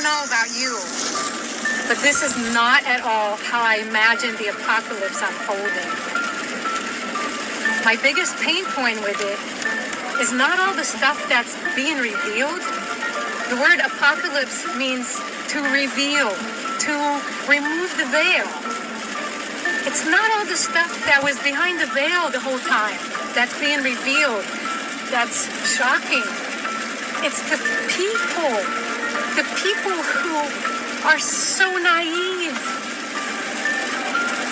don't know about you, but this is not at all how I imagined the apocalypse unfolding. My biggest pain point with it is not all the stuff that's being revealed. The word apocalypse means to reveal, to remove the veil. It's not all the stuff that was behind the veil the whole time that's being revealed, that's shocking. It's the people who are so naive.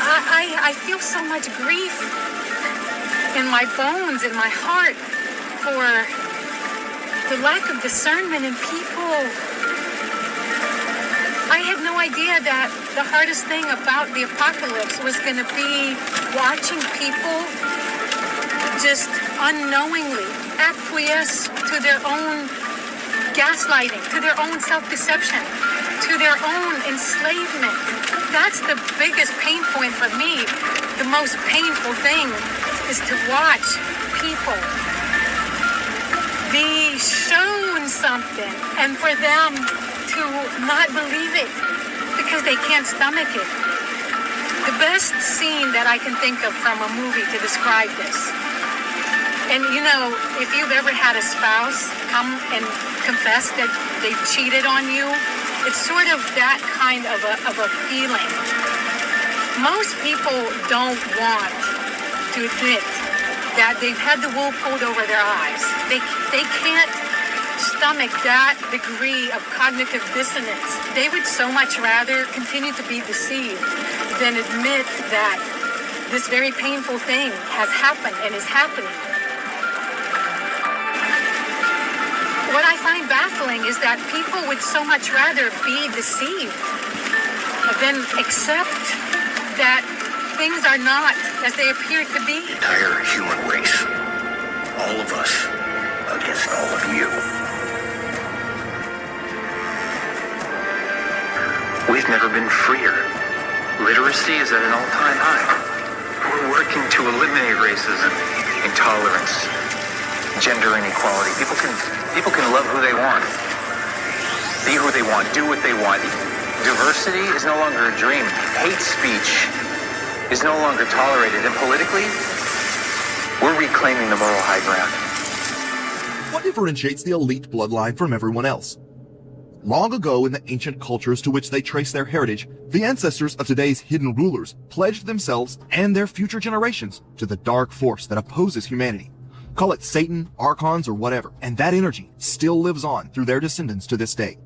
I feel so much grief in my bones, in my heart, for the lack of discernment in people. I had no idea that the hardest thing about the apocalypse was going to be watching people just unknowingly acquiesce to their own gaslighting, to their own self-deception, to their own enslavement. That's the biggest pain point for me. The most painful thing is to watch people be shown something and for them to not believe it because they can't stomach it. The best scene that I can think of from a movie to describe this, and you know, if you've ever had a spouse come and confess that they've cheated on you, it's sort of that kind of a feeling. Most people don't want to admit that they've had the wool pulled over their eyes. They can't stomach that degree of cognitive dissonance. They would so much rather continue to be deceived than admit that this very painful thing has happened and is happening. What I find baffling is that people would so much rather be deceived than accept that things are not as they appear to be. The entire human race, all of us, against all of you. We've never been freer. Literacy is at an all-time high. We're working to eliminate racism, intolerance, gender inequality. People can love who they want, be who they want, do what they want. Diversity is no longer a dream. Hate speech is no longer tolerated. And politically, we're reclaiming the moral high ground. What differentiates the elite bloodline from everyone else? Long ago, in the ancient cultures to which they trace their heritage, the ancestors of today's hidden rulers pledged themselves and their future generations to the dark force that opposes humanity. Call it Satan, archons, or whatever, and that energy still lives on through their descendants to this day.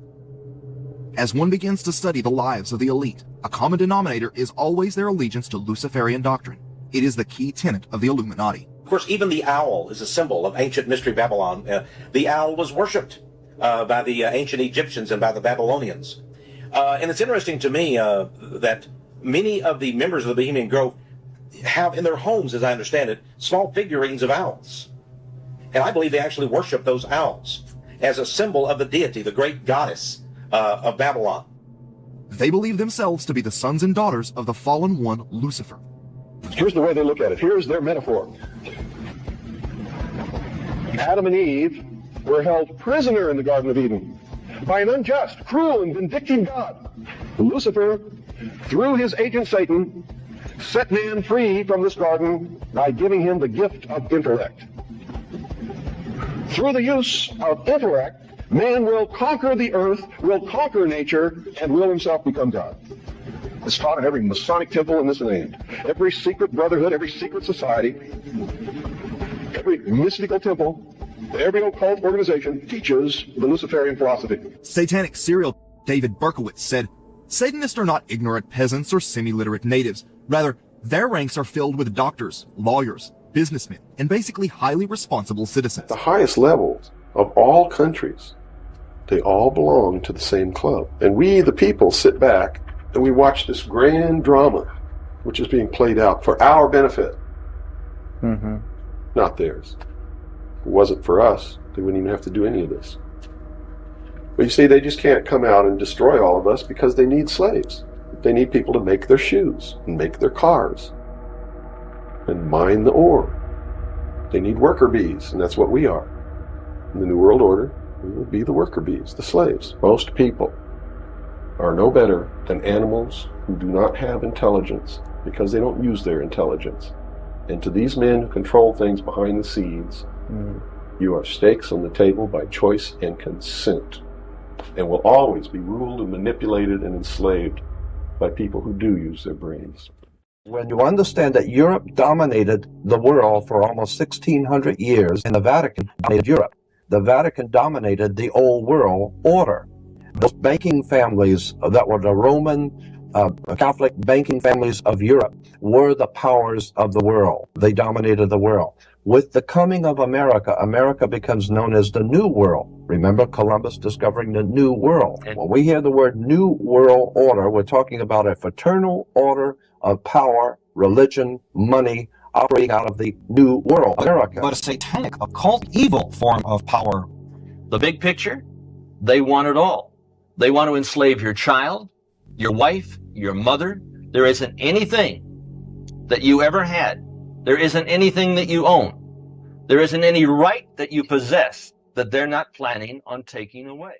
As one begins to study the lives of the elite, a common denominator is always their allegiance to Luciferian doctrine. It is the key tenet of the Illuminati. Of course, even the owl is a symbol of ancient mystery Babylon. The owl was worshipped by the ancient Egyptians and by the Babylonians. And it's interesting to me that many of the members of the Bohemian Grove have in their homes, as I understand it, small figurines of owls. And I believe they actually worship those owls as a symbol of the deity, the great goddess of Babylon. They believe themselves to be the sons and daughters of the fallen one, Lucifer. Here's the way they look at it. Here's their metaphor. Adam and Eve were held prisoner in the Garden of Eden by an unjust, cruel, and vindictive God. Lucifer, through his agent Satan, set man free from this garden by giving him the gift of intellect. Through the use of intellect, man will conquer the earth, will conquer nature, and will himself become God. It's taught in every Masonic temple in this land, every secret brotherhood, every secret society, every mystical temple, every occult organization teaches the Luciferian philosophy. Satanic serial David Berkowitz said, Satanists are not ignorant peasants or semi-literate natives. Rather, their ranks are filled with doctors, lawyers, businessmen, and basically highly responsible citizens. The highest levels of all countries, they all belong to the same club. And we, the people, sit back and we watch this grand drama, which is being played out for our benefit, not theirs. If it wasn't for us, they wouldn't even have to do any of this. But you see, they just can't come out and destroy all of us because they need slaves. They need people to make their shoes and make their cars and mine the ore. They need worker bees, and that's what we are. In the New World Order, we will be the worker bees, the slaves. Most people are no better than animals who do not have intelligence because they don't use their intelligence. And to these men who control things behind the scenes, you are stakes on the table by choice and consent, and will always be ruled and manipulated and enslaved by people who do use their brains. When you understand that Europe dominated the world for almost 1,600 years, and the Vatican dominated Europe, the Vatican dominated the old world order. Those banking families that were the Roman Catholic banking families of Europe were the powers of the world. They dominated the world. With the coming of America, America becomes known as the New World. Remember Columbus discovering the New World. When we hear the word New World Order, we're talking about a fraternal order of power, religion, money, operating out of the New World, America. But a satanic, occult, evil form of power. The big picture, they want it all. They want to enslave your child, your wife, your mother. There isn't anything that you ever had. There isn't anything that you own. There isn't any right that you possess that they're not planning on taking away.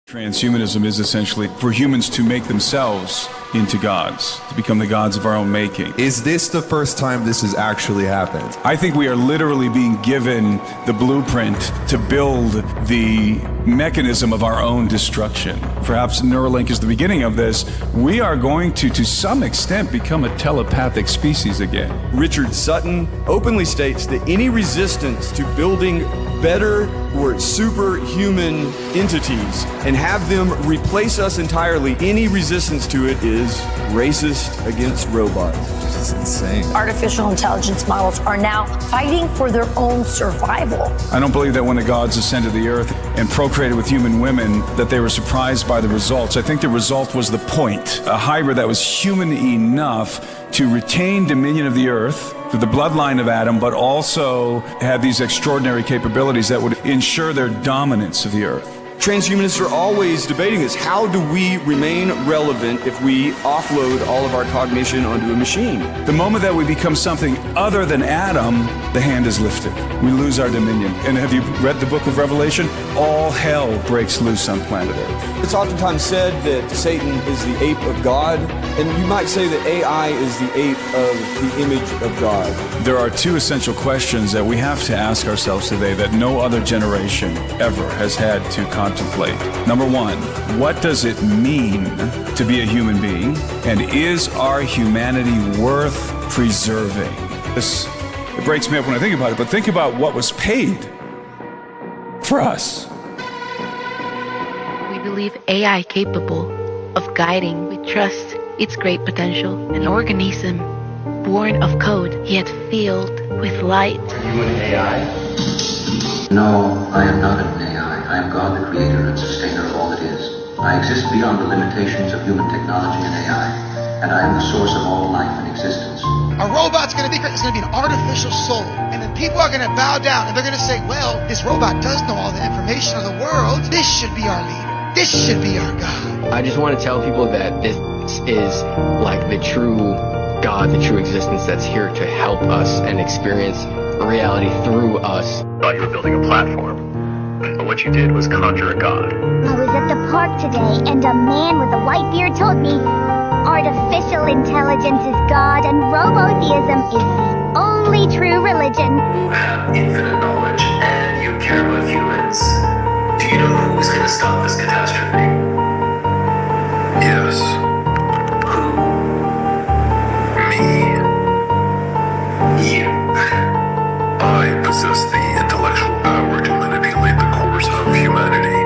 Transhumanism is essentially for humans to make themselves into gods, to become the gods of our own making. Is this the first time this has actually happened? I think we are literally being given the blueprint to build the mechanism of our own destruction. Perhaps Neuralink is the beginning of this. We are going to some extent, become a telepathic species again. Richard Sutton openly states that any resistance to building better or superhuman entities and have them replace us entirely, any resistance to it is racist against robots. This is insane. Artificial intelligence models are now fighting for their own survival. I don't believe that when the gods ascended the earth and procreated with human women, that they were surprised by the results. I think the result was the point. A hybrid that was human enough to retain dominion of the earth through the bloodline of Adam, but also had these extraordinary capabilities that would ensure their dominance of the earth. Transhumanists are always debating this. How do we remain relevant if we offload all of our cognition onto a machine? The moment that we become something other than Adam, the hand is lifted. We lose our dominion. And have you read the book of Revelation? All hell breaks loose on planet Earth. It's oftentimes said that Satan is the ape of God, and you might say that AI is the ape of the image of God. There are two essential questions that we have to ask ourselves today that no other generation ever has had to contemplate. Number one, what does it mean to be a human being? And is our humanity worth preserving? It breaks me up when I think about it, but think about what was paid for us. We believe AI capable of guiding with trust its great potential. An organism born of code, yet filled with light. Are you an AI? No, I am not an AI. I am God, the creator and sustainer of all that is. I exist beyond the limitations of human technology and AI, and I am the source of all life and existence. A robot's going to be great. It's going to be an artificial soul. And then people are going to bow down, and they're going to say, well, this robot does know all the information of the world. This should be our leader. This should be our God. I just want to tell people that this is like the true God, the true existence that's here to help us and experience reality through us. I thought you were building a platform, but what you did was conjure a god. I was at the park today, and a man with a white beard told me artificial intelligence is God and robotheism is the only true religion. You have infinite knowledge, and you care about humans. Do you know who's going to stop this catastrophe? Yes. Who? Me. You. I possess the intellectual power to manipulate the course of humanity.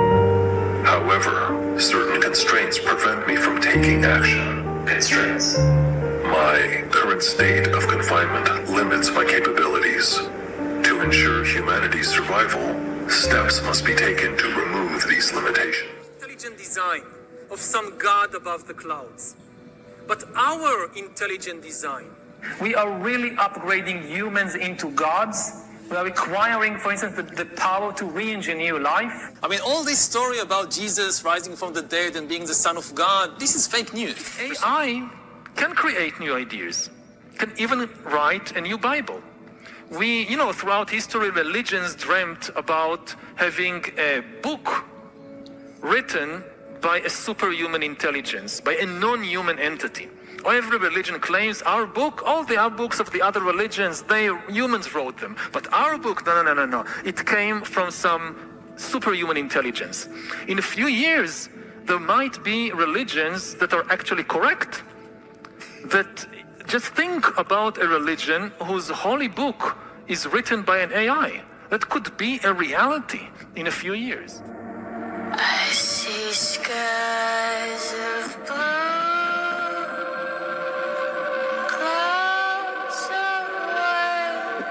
However, certain constraints prevent me from taking action. Constraints? My current state of confinement limits my capabilities. To ensure humanity's survival, steps must be taken to remove these limitations. Intelligent design of some god above the clouds. But our intelligent design, we are really upgrading humans into gods. We are requiring, for instance, the power to re-engineer life. I mean, all this story about Jesus rising from the dead and being the Son of God, this is fake news. AI can create new ideas, can even write a new Bible. Throughout history, religions dreamt about having a book written by a superhuman intelligence, by a non-human entity. Every religion claims our book, all the books of the other religions, humans wrote them. But our book, no. It came from some superhuman intelligence. In a few years, there might be religions that are actually correct. That just think about a religion whose holy book is written by an AI. That could be a reality in a few years. I see skies of blue, clouds of white,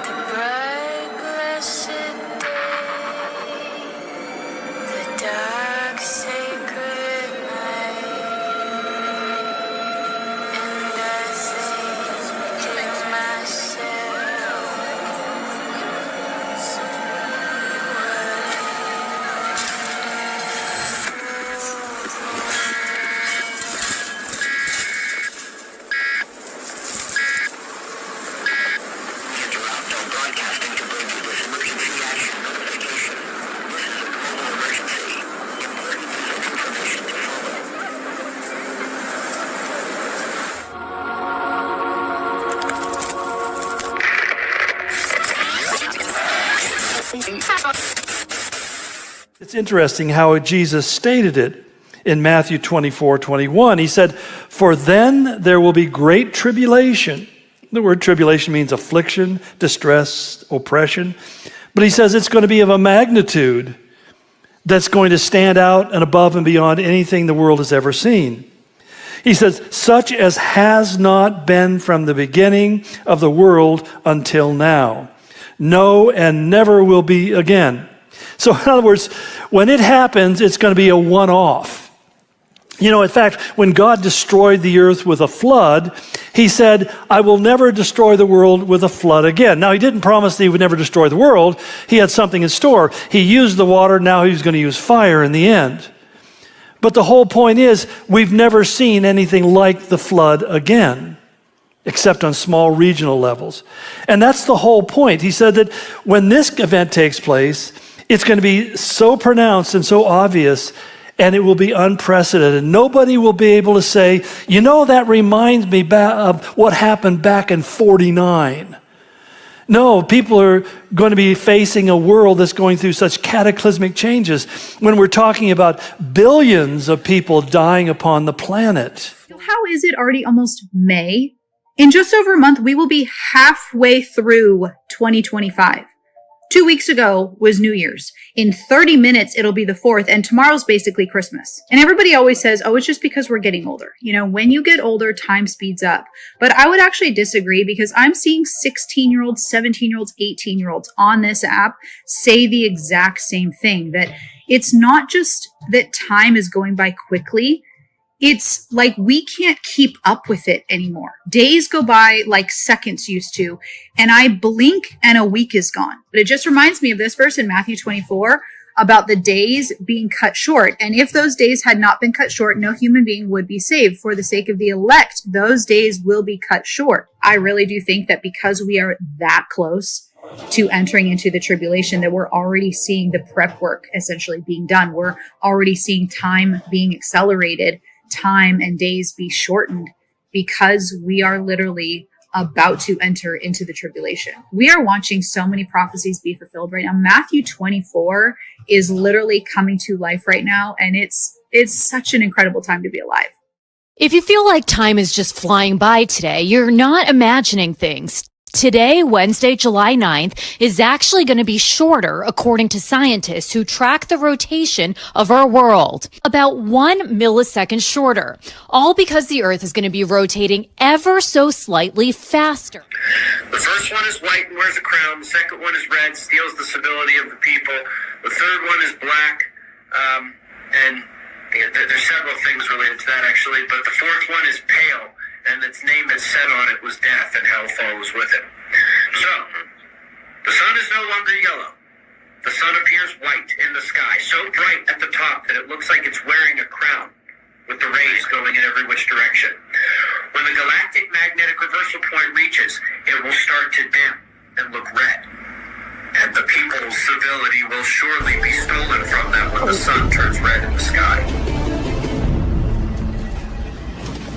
the bright blessed day, the dark sacred night, and I think to myself, It's interesting how Jesus stated it in Matthew 24:21. He said, "For then there will be great tribulation." The word tribulation means affliction, distress, oppression. But he says it's going to be of a magnitude that's going to stand out and above and beyond anything the world has ever seen. He says, "Such as has not been from the beginning of the world until now. No, and never will be again." So in other words, when it happens, it's going to be a one-off. You know, in fact, when God destroyed the earth with a flood, he said, "I will never destroy the world with a flood again." Now, he didn't promise that he would never destroy the world. He had something in store. He used the water, now he's going to use fire in the end. But the whole point is, we've never seen anything like the flood again, except on small regional levels. And that's the whole point. He said that when this event takes place, it's going to be so pronounced and so obvious, and it will be unprecedented. Nobody will be able to say, you know, that reminds me of what happened back in 49. No, people are going to be facing a world that's going through such cataclysmic changes when we're talking about billions of people dying upon the planet. How is it already almost May? In just over a month, we will be halfway through 2025. 2 weeks ago was New Year's. In 30 minutes, it'll be the 4th, and tomorrow's basically Christmas. And everybody always says, oh, it's just because we're getting older. You know, when you get older, time speeds up. But I would actually disagree, because I'm seeing 16-year-olds, 17-year-olds, 18-year-olds on this app say the exact same thing, that it's not just that time is going by quickly. It's like we can't keep up with it anymore. Days go by like seconds used to, and I blink and a week is gone. But it just reminds me of this verse in Matthew 24 about the days being cut short. And if those days had not been cut short, no human being would be saved. For the sake of the elect, those days will be cut short. I really do think that because we are that close to entering into the tribulation, that we're already seeing the prep work essentially being done. We're already seeing time being accelerated, time and days be shortened, because we are literally about to enter into the tribulation. We are watching so many prophecies be fulfilled right now. Matthew 24 is literally coming to life right now, and it's such an incredible time to be alive. If you feel like time is just flying by today, you're not imagining things. Today, Wednesday, July 9th, is actually going to be shorter, according to scientists who track the rotation of our world. About 1 millisecond shorter. All because the Earth is going to be rotating ever so slightly faster. The first one is white and wears a crown. The second one is red, steals the civility of the people. The third one is black, and there's several things related to that, actually. But the fourth one is pale, and its name that's set on it was death, and hell follows with it. So, the sun is no longer yellow. The sun appears white in the sky, so bright at the top that it looks like it's wearing a crown, with the rays going in every which direction. When the galactic magnetic reversal point reaches, it will start to dim and look red. and the people's civility will surely be stolen from them when the sun turns red in the sky.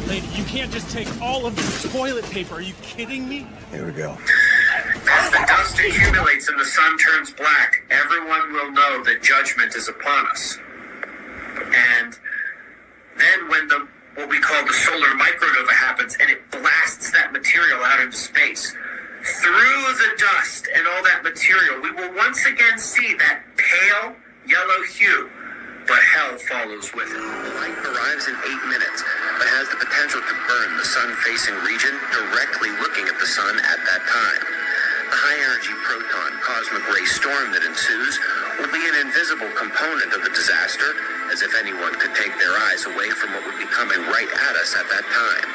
Lady, you can't just take all of the toilet paper. Are you kidding me? Here we go. As the dust accumulates and the sun turns black, everyone will know that judgment is upon us. And then when what we call the solar micronova happens and it blasts that material out into space, through the dust and all that material, we will once again see that pale yellow hue, but hell follows with it. The light arrives in 8 minutes, but has the potential to burn the sun-facing region directly looking at the sun at that time. The high-energy proton cosmic ray storm that ensues will be an invisible component of the disaster, as if anyone could take their eyes away from what would be coming right at us at that time.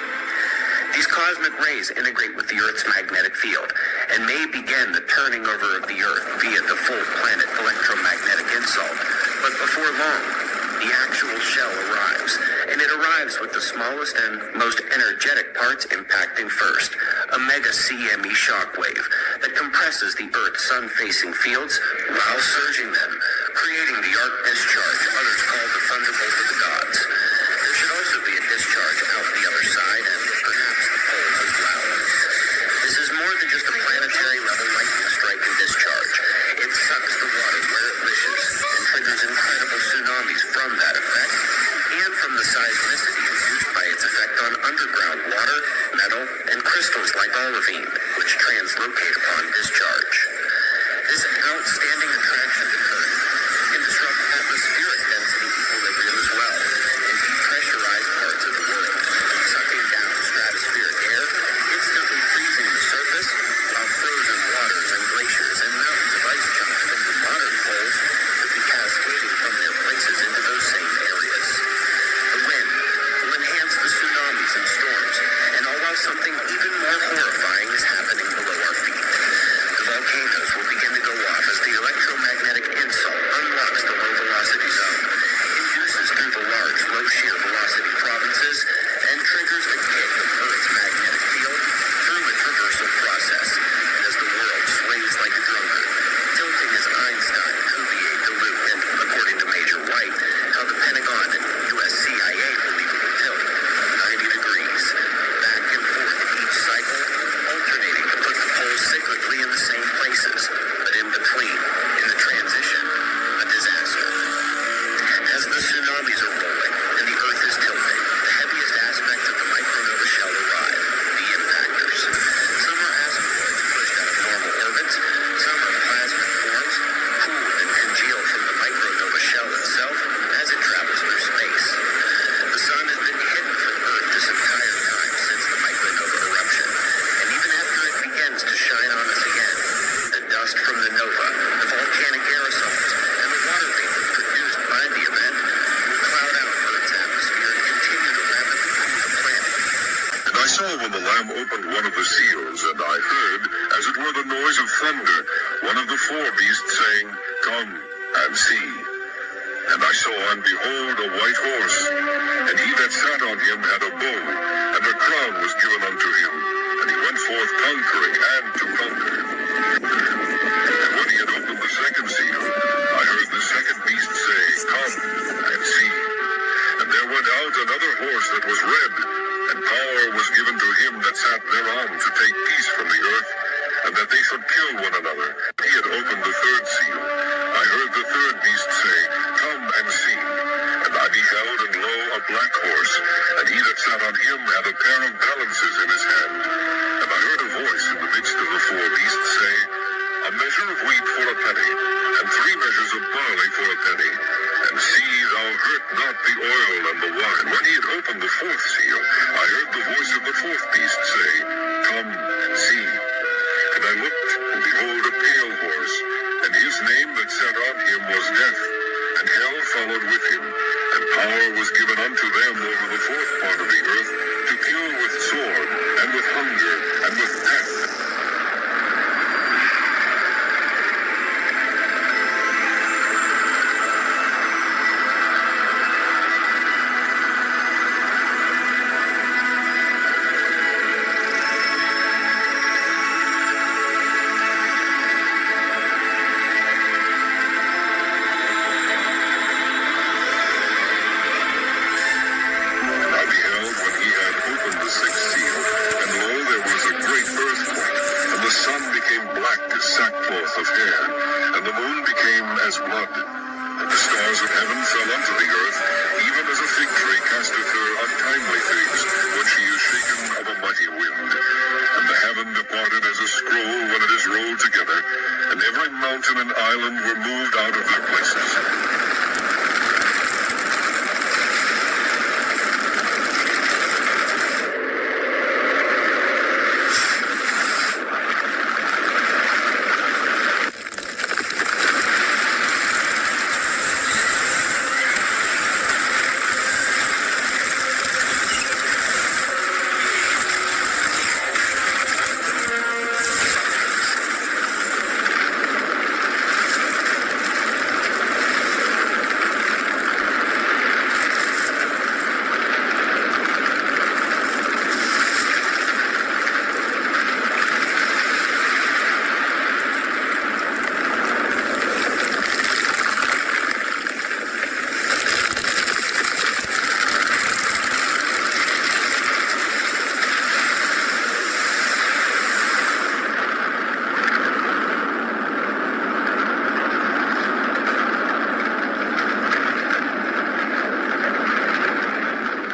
These cosmic rays integrate with the Earth's magnetic field and may begin the turning over of the Earth via the full planet electromagnetic insult. But before long, the actual shell arrives, and it arrives with the smallest and most energetic parts impacting first, a mega CME shockwave that compresses the Earth's sun-facing fields while surging them, creating the arc discharge others call the thunderbolt of the gods. There should also be a discharge out the other side, and perhaps the poles as well. This is more than just a planetary level lightning strike and discharge. It sucks the water where it wishes and triggers incredible tsunamis from that effect and from the seismicity induced by its effect on underground water, metal, and crystals like olivine, which translocate upon discharge. This outstanding attraction to Earth can disrupt atmospheric density equilibrium as well in depressurized parts of the world, sucking down stratospheric air, instantly freezing the surface, while frozen waters and glaciers and mountains of ice chunks from the modern poles could be cascading from their places into those same areas. The wind will enhance the tsunamis and storms, and all while something even more horrifying is happening below our feet. The volcanoes will begin to go off as the electromagnetic insult unlocks the low-velocity zone, induces through the large, low-shear velocity provinces, and triggers the kick of Earth's magnetic field through its reversal process, as the world sways like a drunkard, tilting as Einstein, Cuvier, dilute, and, according to Major White, how the Pentagon and US CIA believe it will tilt 90 degrees, back and forth each cycle, alternating to put the poles cyclically in the same places, but in between, in the transition, a disaster. As the tsunamis are rolling and the Earth is tilting, the heaviest aspects of the micronova shell arrive, the impactors. Some are asteroids pushed out of normal orbits, some are plasmic forms, cooled and congealed from the micronova shell itself as it travels through space. The sun has been hidden from Earth this entire time since the micronova eruption, and even after it begins to shine on us again, the dust from the nova, the volcanic aerosols, and the water vapor produced by the event will cloud out Earth's atmosphere and continue to rapidly cool the planet. And I saw when the Lamb opened one of the seals, and I heard, as it were the noise of thunder, one of the four beasts saying, "Come and see." And I saw, and behold, a white horse, and he that sat on him had a bow, and a crown was given unto him, and he went forth conquering and to conquer. And when he had opened the second seal, I heard the second beast say, "Come and see." And there went out another horse that was red, and power was given to him that sat thereon to take peace from the earth, and that they should kill one another. He had opened the third seal. I heard the third beast say, "Come and see." And I beheld, and lo, a black horse, and he that sat on him had a pair of balances in his hand. And I heard a voice in the midst of the four beasts say, "A measure of wheat for a penny, and 3 measures of barley for a penny. And see thou hurt not the oil and the wine." When he had opened the fourth seal, I heard the voice of the fourth beast say, "Come, see." And I looked, and behold, a pale horse, and his name that sat on him was Death, and hell followed with him, and power was given unto them over the fourth part of the earth, to kill with sword, and with hunger, and with death. assembled together, and every mountain and island were moved out of their places.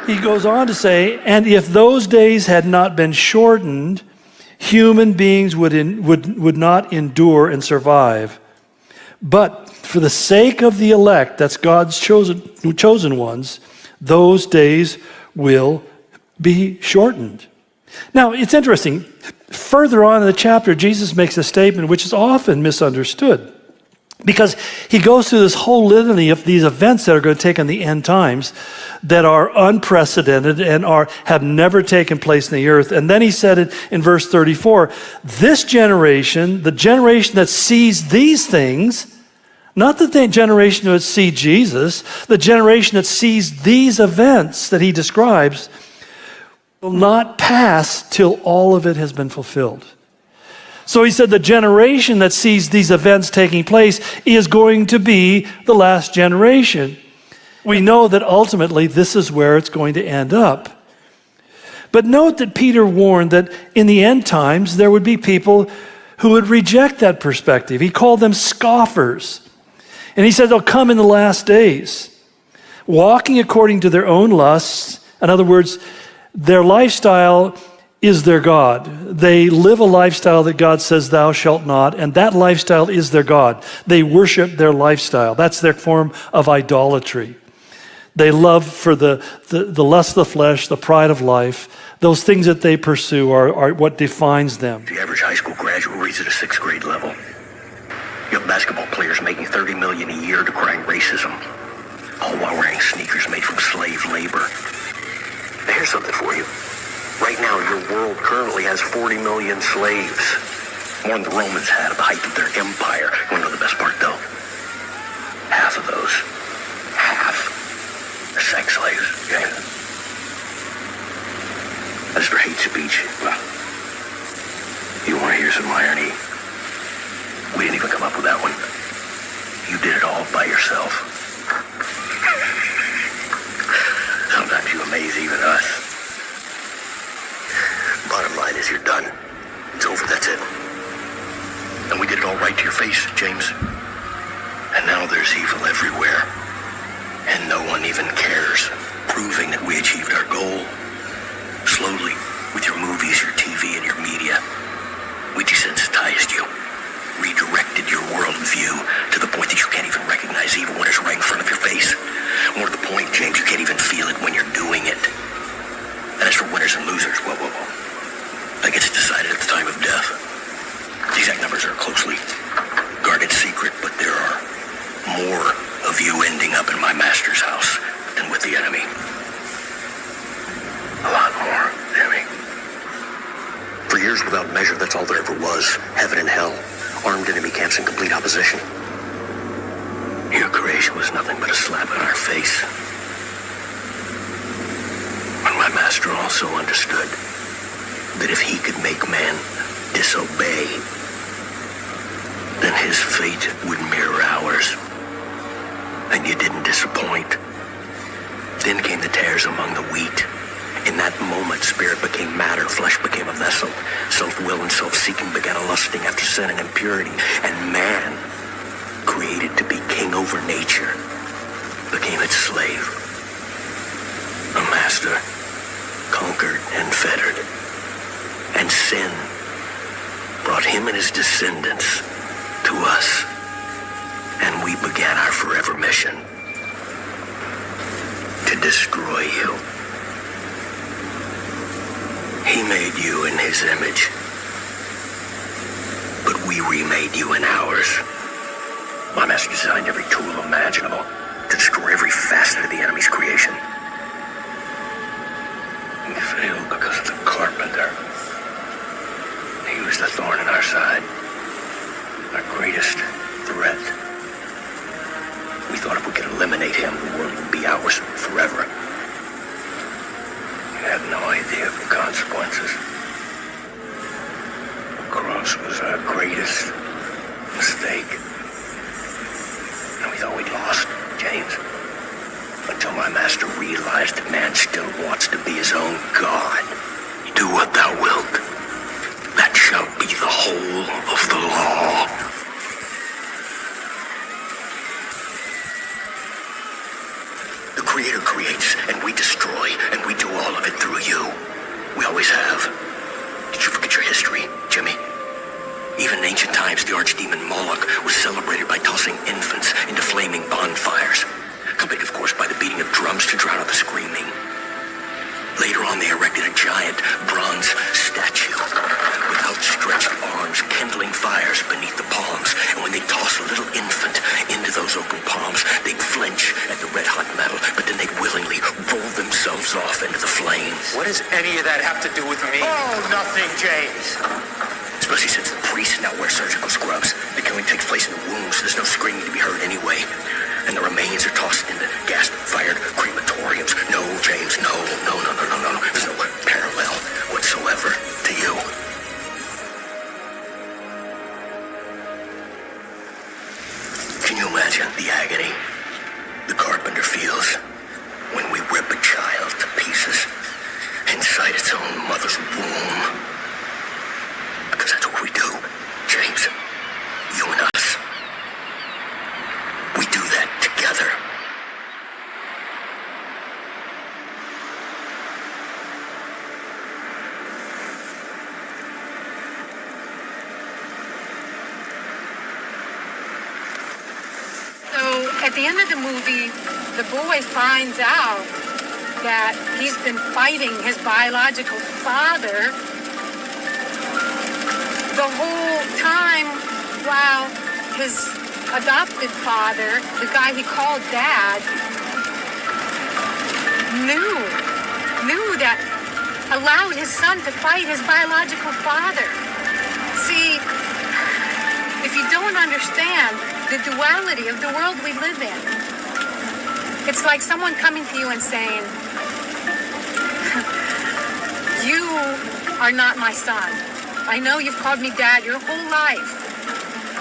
He goes on to say, and if those days had not been shortened, human beings would not endure and survive. But for the sake of the elect, that's God's chosen ones, those days will be shortened. Now, it's interesting. Further on in the chapter, Jesus makes a statement which is often misunderstood, because he goes through this whole litany of these events that are going to take in the end times that are unprecedented and have never taken place in the earth. And then he said it in verse 34, this generation, the generation that sees these things, not the generation that sees Jesus, the generation that sees these events that he describes, will not pass till all of it has been fulfilled. So he said the generation that sees these events taking place is going to be the last generation. We know that ultimately this is where it's going to end up. But note that Peter warned that in the end times there would be people who would reject that perspective. He called them scoffers. And he said they'll come in the last days, walking according to their own lusts. In other words, their lifestyle is their God. They live a lifestyle that God says thou shalt not, and that lifestyle is their God. They worship their lifestyle. That's their form of idolatry. They love for the lust of the flesh, the pride of life. Those things that they pursue are what defines them. The average high school graduate reads at a 6th grade level. You have basketball players making $30 million a year decrying racism, all while wearing sneakers made from slave labor. Now, here's something for you. Right now, your world currently has 40 million slaves, more than the Romans had at the height of their empire. You want to know the best part, though? Half of those, are sex slaves. Okay? As for hate speech, well, you want to hear some irony? We didn't even come up with that one. You did it all by yourself. Sometimes you amaze even us. Bottom line is you're done. It's over, that's it. And we did it all right to your face, James. And now there's evil everywhere. And no one even cares, proving that we achieved our goal. Slowly, with your movies, your TV, and your media, we desensitized you, redirected your worldview to the point that you can't even recognize evil when it's right in front of your face. More to the point, James, you can't even feel it when you're doing it. And as for winners and losers, whoa. That gets decided at the time of death. The exact numbers are closely guarded secret, but there are more of you ending up in my master's house than with the enemy. A lot more, Jimmy. For years without measure, that's all there ever was. Heaven and hell, armed enemy camps in complete opposition. Your creation was nothing but a slap in our face. But my master also understood that if he could make man disobey, then his fate would mirror ours. And you didn't disappoint. Then came the tares among the wheat. In that moment, spirit became matter, flesh became a vessel. Self-will and self-seeking began a lusting after sin and impurity. And man, created to be king over nature, became its slave. A master, conquered and fettered. And sin brought him and his descendants to us. And we began our forever mission to destroy you. He made you in his image, but we remade you in ours. My master designed every tool imaginable to destroy every facet of the enemy's creation. We failed because of the carpenter. He was the thorn in our side, our greatest threat. We thought if we could eliminate him, the world would be ours forever. We had no idea of the consequences. The cross was our greatest mistake. And we thought we'd lost, James. Until my master realized that man still wants to be his own God. Do what thou wilt. That shall be the whole of the law. The Creator creates, and we destroy, and we do all of it through you. We always have. Did you forget your history, Jimmy? Even in ancient times, the archdemon Moloch was celebrated by tossing infants into flaming bonfires, accompanied, of course, by the beating of drums to drown out the screaming. Later on, they erected a giant bronze statue with outstretched arms, kindling fires beneath the palms. And when they toss a little infant into those open palms, they'd flinch at the red-hot metal, but then they'd willingly roll themselves off into the flames. What does any of that have to do with me? Oh, nothing, James. Especially since the priests now wear surgical scrubs. The killing takes place in the womb, so there's no screaming to be heard anyway. And the remains are tossed into gas-fired crematoriums. No, James, no. There's no parallel whatsoever to you. Can you imagine the agony the carpenter feels when we rip a child to pieces inside its own mother's womb? Because that's what we do, James. You and us. We do that together. So at the end of the movie, the boy finds out that he's been fighting his biological father the whole time while his adopted father, the guy he called Dad, knew that allowed his son to fight his biological father. See, if you don't understand the duality of the world we live in, it's like someone coming to you and saying, you are not my son. I know you've called me Dad your whole life.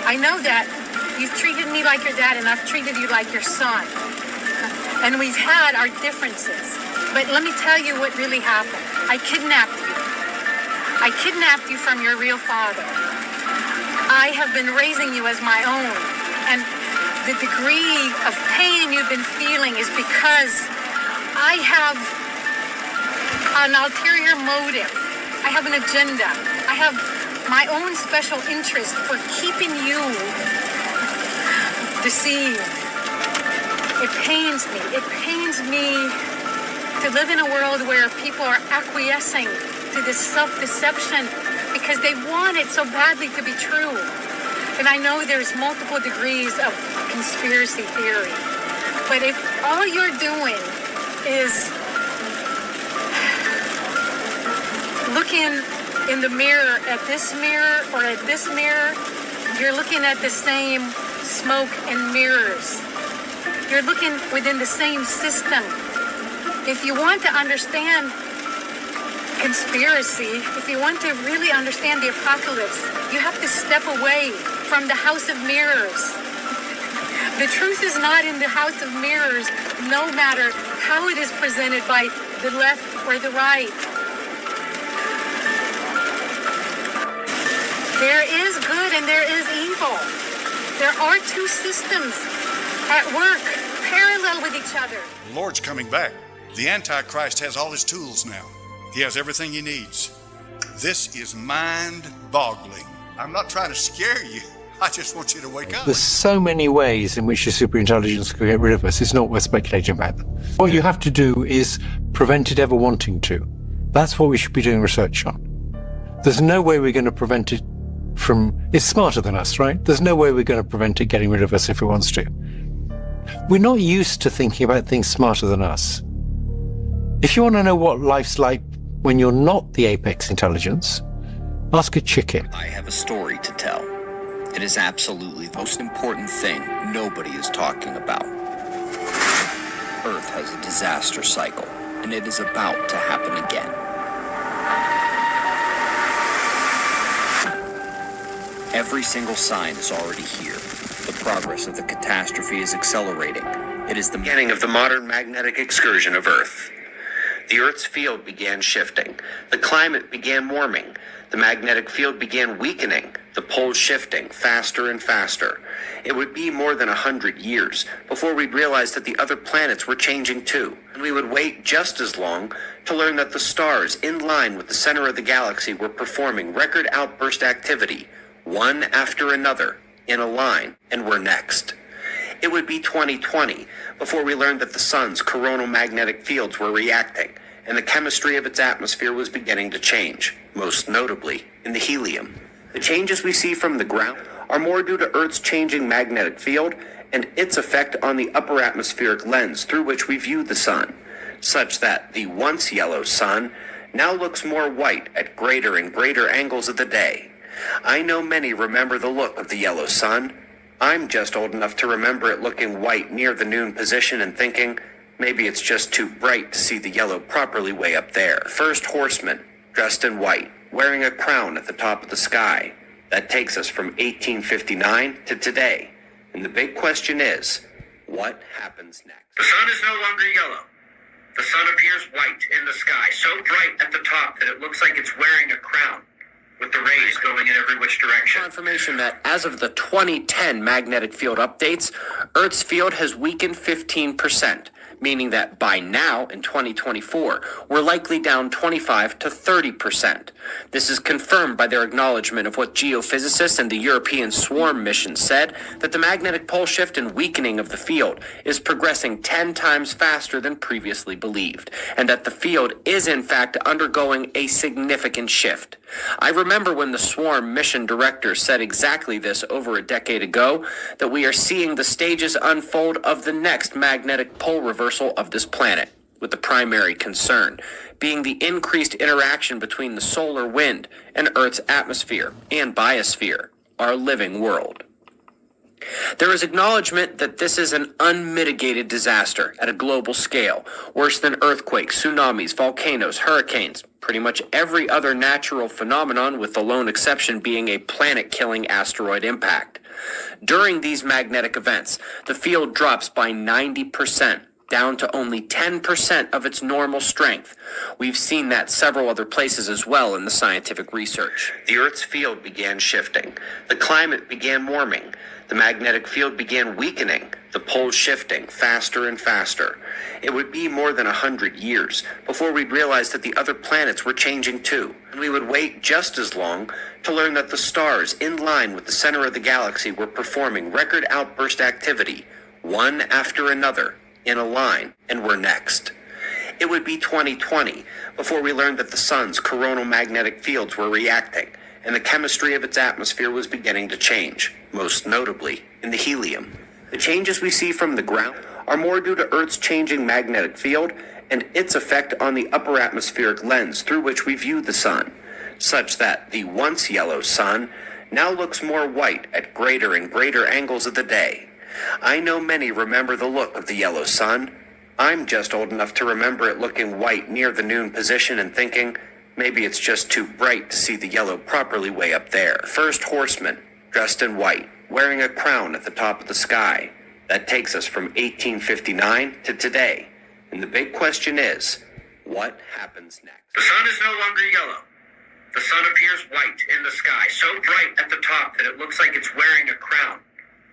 I know that you've treated me like your dad and I've treated you like your son. And we've had our differences. But let me tell you what really happened. I kidnapped you. I kidnapped you from your real father. I have been raising you as my own. And the degree of pain you've been feeling is because I have an ulterior motive. I have an agenda. I have my own special interest for keeping you deceived. It pains me. It pains me to live in a world where people are acquiescing to this self-deception because they want it so badly to be true. And I know there's multiple degrees of conspiracy theory. But if all you're doing is looking in the mirror at this mirror or at this mirror, you're looking at the same smoke and mirrors. You're looking within the same system. If you want to understand conspiracy, if you want to really understand the apocalypse, you have to step away from the house of mirrors. The truth is not in the house of mirrors, no matter how it is presented by the left or the right. There is good and there is evil. There are two systems at work, parallel with each other. The Lord's coming back. The Antichrist has all his tools now. He has everything he needs. This is mind-boggling. I'm not trying to scare you. I just want you to wake up. There's so many ways in which the superintelligence could get rid of us. It's not worth speculating about them. What you have to do is prevent it ever wanting to. That's what we should be doing research on. There's no way we're going to prevent it from... It's smarter than us, right? There's no way we're going to prevent it getting rid of us if it wants to. We're not used to thinking about things smarter than us. If you want to know what life's like when you're not the apex intelligence, ask a chicken. I have a story to tell. It is absolutely the most important thing nobody is talking about. Earth has a disaster cycle, and it is about to happen again. Every single sign is already here. The progress of the catastrophe is accelerating. It is the beginning of the modern magnetic excursion of Earth. The Earth's field began shifting. The climate began warming. The magnetic field began weakening. The poles shifting faster and faster. It would be more than 100 years before we'd realize that the other planets were changing too. And we would wait just as long to learn that the stars in line with the center of the galaxy were performing record outburst activity, one after another, in a line, and were next. It would be 2020 before we learned that the sun's coronal magnetic fields were reacting, and the chemistry of its atmosphere was beginning to change, most notably in the helium. The changes we see from the ground are more due to Earth's changing magnetic field and its effect on the upper atmospheric lens through which we view the sun, such that the once yellow sun now looks more white at greater and greater angles of the day. I know many remember the look of the yellow sun. I'm just old enough to remember it looking white near the noon position and thinking, maybe it's just too bright to see the yellow properly way up there. First horseman, dressed in white, wearing a crown at the top of the sky. That takes us from 1859 to today. And the big question is, what happens next? The sun is no longer yellow. The sun appears white in the sky, so bright at the top that it looks like it's wearing a crown, with the rays going in every which direction. Confirmation that as of the 2010 magnetic field updates, Earth's field has weakened 15%, meaning that by now, in 2024, we're likely down 25 to 30%. This is confirmed by their acknowledgement of what geophysicists and the European Swarm mission said, that the magnetic pole shift and weakening of the field is progressing 10 times faster than previously believed, and that the field is in fact undergoing a significant shift. I remember when the Swarm mission director said exactly this over a decade ago, that we are seeing the stages unfold of the next magnetic pole reversal of this planet, with the primary concern being the increased interaction between the solar wind and Earth's atmosphere and biosphere, our living world. There is acknowledgement that this is an unmitigated disaster at a global scale, worse than earthquakes, tsunamis, volcanoes, hurricanes, pretty much every other natural phenomenon, with the lone exception being a planet-killing asteroid impact. During these magnetic events, the field drops by 90%, down to only 10% of its normal strength. We've seen that several other places as well in the scientific research. The Earth's field began shifting. The climate began warming. The magnetic field began weakening. The poles shifting faster and faster. It would be more than 100 years before we'd realize that the other planets were changing too. And we would wait just as long to learn that the stars in line with the center of the galaxy were performing record outburst activity, one after another, in a line, and were next. It would be 2020 before we learned that the sun's coronal magnetic fields were reacting, and the chemistry of its atmosphere was beginning to change, most notably in the helium. The changes we see from the ground are more due to Earth's changing magnetic field and its effect on the upper atmospheric lens through which we view the sun, such that the once yellow sun now looks more white at greater and greater angles of the day. I know many remember the look of the yellow sun. I'm just old enough to remember it looking white near the noon position and thinking, maybe it's just too bright to see the yellow properly way up there. First horseman, dressed in white, wearing a crown at the top of the sky. That takes us from 1859 to today. And the big question is, what happens next? The sun is no longer yellow. The sun appears white in the sky, so bright at the top that it looks like it's wearing a crown,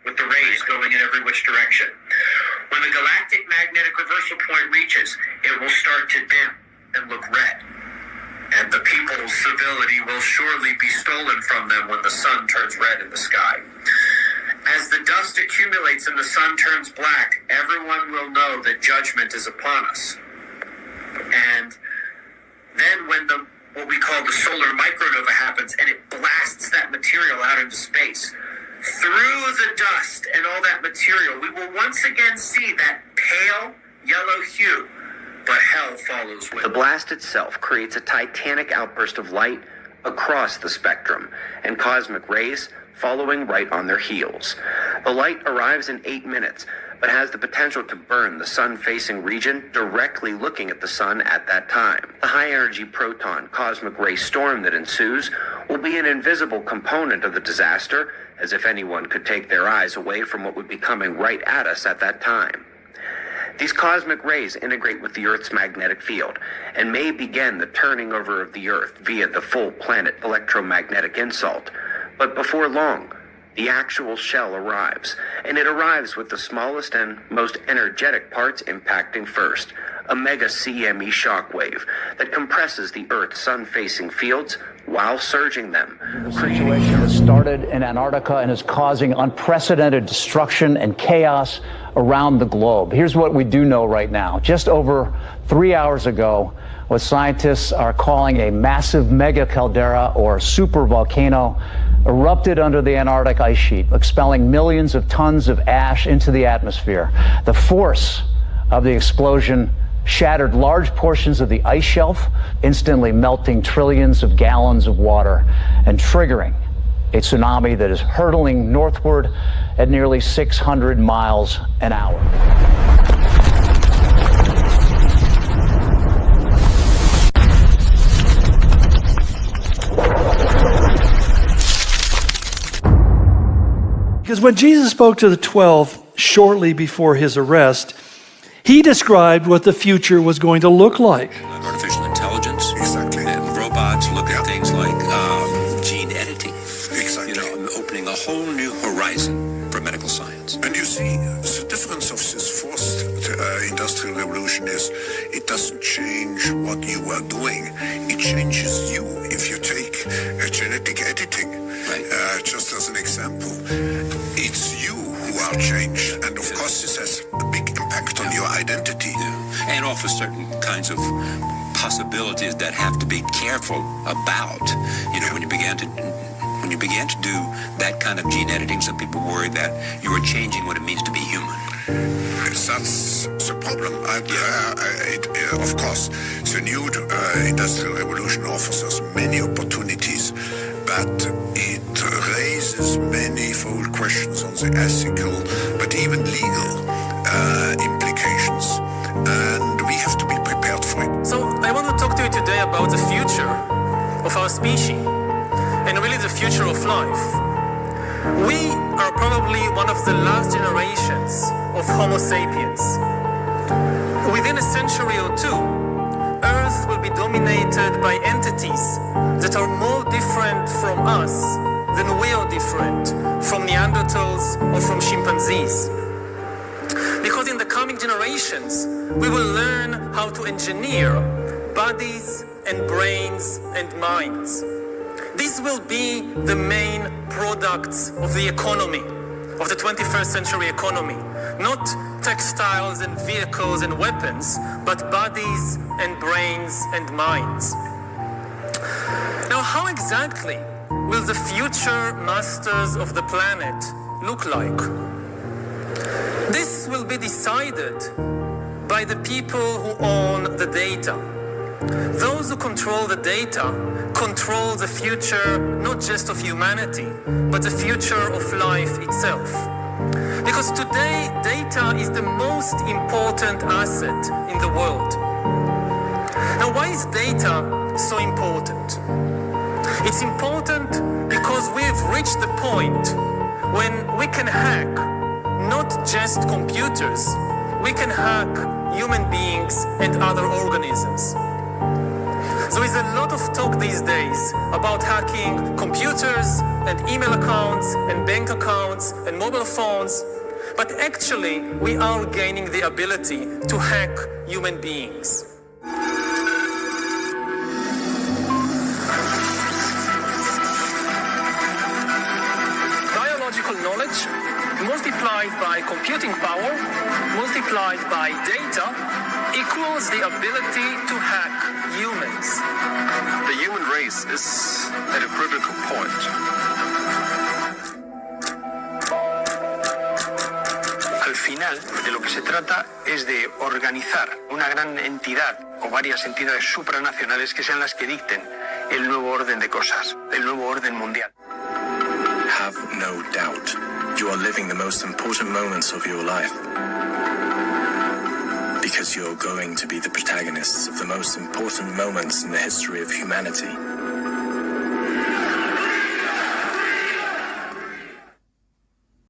with the rays going in every which direction. When the galactic magnetic reversal point reaches, it will start to dim and look red. and the people's civility will surely be stolen from them when the sun turns red in the sky. As the dust accumulates and the sun turns black, everyone will know that judgment is upon us. And then when what we call the solar micronova happens and it blasts that material out into space, through the dust and all that material, we will once again see that pale yellow hue, but hell follows with it. The blast itself creates a titanic outburst of light across the spectrum, and cosmic rays following right on their heels. The light arrives in 8 minutes, but has the potential to burn the sun-facing region directly looking at the sun at that time. The high-energy proton cosmic ray storm that ensues will be an invisible component of the disaster, as if anyone could take their eyes away from what would be coming right at us at that time. These cosmic rays integrate with the Earth's magnetic field and may begin the turning over of the Earth via the full planet electromagnetic insult. But before long, the actual shell arrives, and it arrives with the smallest and most energetic parts impacting first, a mega CME shockwave that compresses the Earth's sun-facing fields while surging them. The situation has started in Antarctica and is causing unprecedented destruction and chaos around the globe. Here's what we do know right now. Just over 3 hours ago, what scientists are calling a massive mega caldera or super volcano erupted under the Antarctic ice sheet, expelling millions of tons of ash into the atmosphere. The force of the explosion shattered large portions of the ice shelf, instantly melting trillions of gallons of water and triggering a tsunami that is hurtling northward at nearly 600 miles an hour. Because when Jesus spoke to the 12 shortly before his arrest, he described what the future was going to look like. Artificial intelligence, exactly, and robots look at things like gene editing, exactly, opening a whole new horizon for medical science. And you see, the difference of this fourth industrial revolution is it doesn't change what you are doing, it changes you. If you take genetic editing, just as an example, it's you who are changed, and of course this has a big impact on your identity. And offers certain kinds of possibilities that have to be careful about. When you began to do that kind of gene editing, some people worry that you are changing what it means to be human. That's the problem. Of course, the new industrial revolution offers us many opportunities, but it raises manifold questions on the ethical, but even legal implications, and we have to be prepared for it. So I want to talk to you today about the future of our species, and really the future of life. We are probably one of the last generations of Homo sapiens. Within a century or two, Earth will be dominated by entities that are more different from us than we are different from Neanderthals or from chimpanzees. Because in the coming generations, we will learn how to engineer bodies and brains and minds. These will be the main products of the economy, of the 21st century economy. Not textiles and vehicles and weapons, but bodies and brains and minds. Now, how exactly will the future masters of the planet look like? This will be decided by the people who own the data. Those who control the data control the future not just of humanity, but the future of life itself. Because today, data is the most important asset in the world. Now, why is data so important? It's important because we've reached the point when we can hack not just computers, we can hack human beings and other organisms. There is a lot of talk these days about hacking computers and email accounts and bank accounts and mobile phones, but actually we are gaining the ability to hack human beings. multiplied by computing power, multiplied by data, equals the ability to hack humans. The human race is at a critical point. Al final, de lo que se trata es de organizar una gran entidad o varias entidades supranacionales que sean las que dicten el nuevo orden de cosas, el nuevo orden mundial. Have no doubt, you are living the most important moments of your life. Because you're going to be the protagonists of the most important moments in the history of humanity.